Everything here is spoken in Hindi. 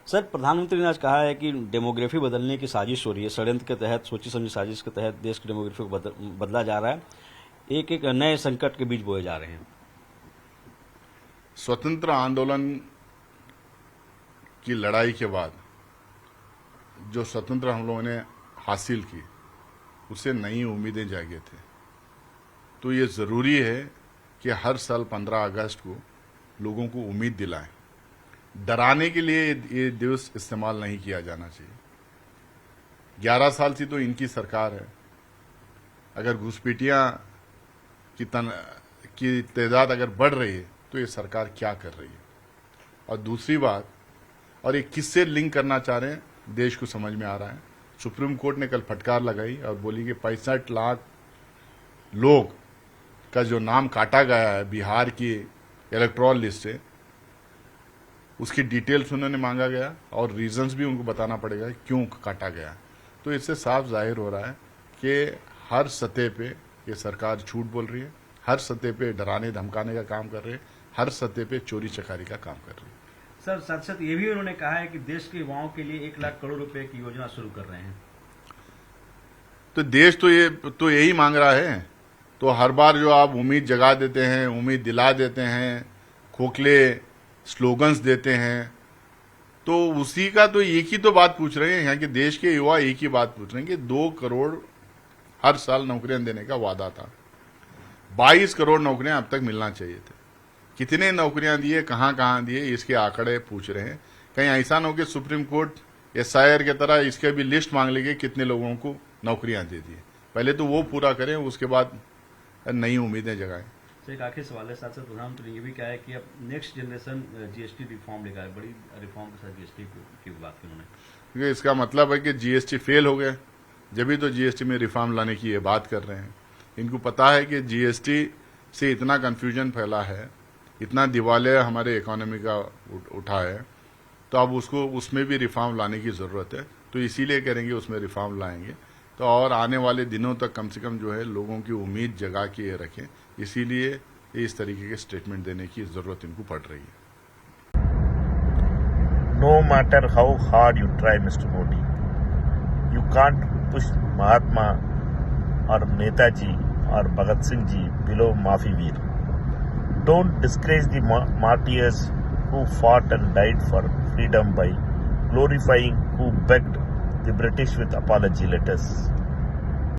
सर, प्रधानमंत्री ने आज कहा है कि डेमोग्राफी बदलने की साजिश हो रही है। षड्यंत्र के तहत, सोची समझी साजिश के तहत देश की डेमोग्राफी को बदला जा रहा है। एक एक नए संकट के बीज बोए जा रहे हैं। स्वतंत्र आंदोलन की लड़ाई के बाद जो स्वतंत्र हम लोगों ने हासिल की, उससे नई उम्मीदें जागे थे। तो ये जरूरी है कि हर साल 15 अगस्त को लोगों को उम्मीद दिलाएं। डराने के लिए ये दिवस इस्तेमाल नहीं किया जाना चाहिए। 11 साल से तो इनकी सरकार है। अगर घुसपैठियां की तादाद अगर बढ़ रही है तो ये सरकार क्या कर रही है। और दूसरी बात, और ये किससे लिंक करना चाह रहे हैं, देश को समझ में आ रहा है। सुप्रीम कोर्ट ने कल फटकार लगाई और बोली कि 65 लाख लोग का जो नाम काटा गया है बिहार की इलेक्टोरल लिस्ट से, उसकी डिटेल्स उन्होंने मांगा गया और रीजंस भी उनको बताना पड़ेगा क्यों काटा गया। तो इससे साफ जाहिर हो रहा है कि हर सतह पे ये सरकार झूठ बोल रही है, हर सतह पे डराने धमकाने का काम कर रही है, हर सतह पे चोरी चकारी का काम कर रही है। सर, साथ साथ ये भी उन्होंने कहा है कि देश के युवाओं के लिए 1 लाख करोड़ रुपए की योजना शुरू कर रहे हैं। तो देश तो यही मांग रहा है। तो हर बार जो आप उम्मीद जगा देते हैं, उम्मीद दिला देते हैं, खोखले स्लोगन्स देते हैं, तो उसी का तो एक ही तो बात पूछ रहे हैं। यहाँ के देश के युवा एक ही बात पूछ रहे हैं कि 2 करोड़ हर साल नौकरियां देने का वादा था। 22 करोड़ नौकरियां अब तक मिलना चाहिए थे। कितने नौकरियां दिए, कहां दिए, इसके आंकड़े पूछ रहे हैं। कहीं ऐसा न हो कि सुप्रीम कोर्ट SIR के तरह इसके भी लिस्ट मांग लेंगे कितने लोगों को नौकरियां दे दी। पहले तो वो पूरा करें, उसके बाद नई उम्मीदें जगाएं। तो एक आखिरी सवाल है, साथ साथ प्रधानमंत्री ने ये भी कहा है कि अब नेक्स्ट जनरेशन GST रिफॉर्म लेकर, बड़ी रिफॉर्म के साथ GST की बात की उन्होंने। क्योंकि इसका मतलब है कि GST फेल हो गए, जब भी तो GST में रिफॉर्म लाने की ये बात कर रहे हैं। इनको पता है कि GST से इतना कंफ्यूजन फैला है, इतना दिवालिया हमारे इकोनॉमी का उठा है, तो अब उसमें भी रिफॉर्म लाने की जरूरत है। तो इसीलिए करेंगे, उसमें रिफॉर्म लाएंगे। तो और आने वाले दिनों तक कम से कम जो है लोगों की उम्मीद जगा के ये रखें। इसीलिए इस तरीके के स्टेटमेंट देने की जरूरत इनको पड़ रही है। No matter how hard you try, Mr. Modi, you can't push Mahatma or Netaji or Bhagat Singh ji below Maafi Veer. Don't disgrace the martyrs who fought and died for freedom by glorifying who begged the British with apology letters.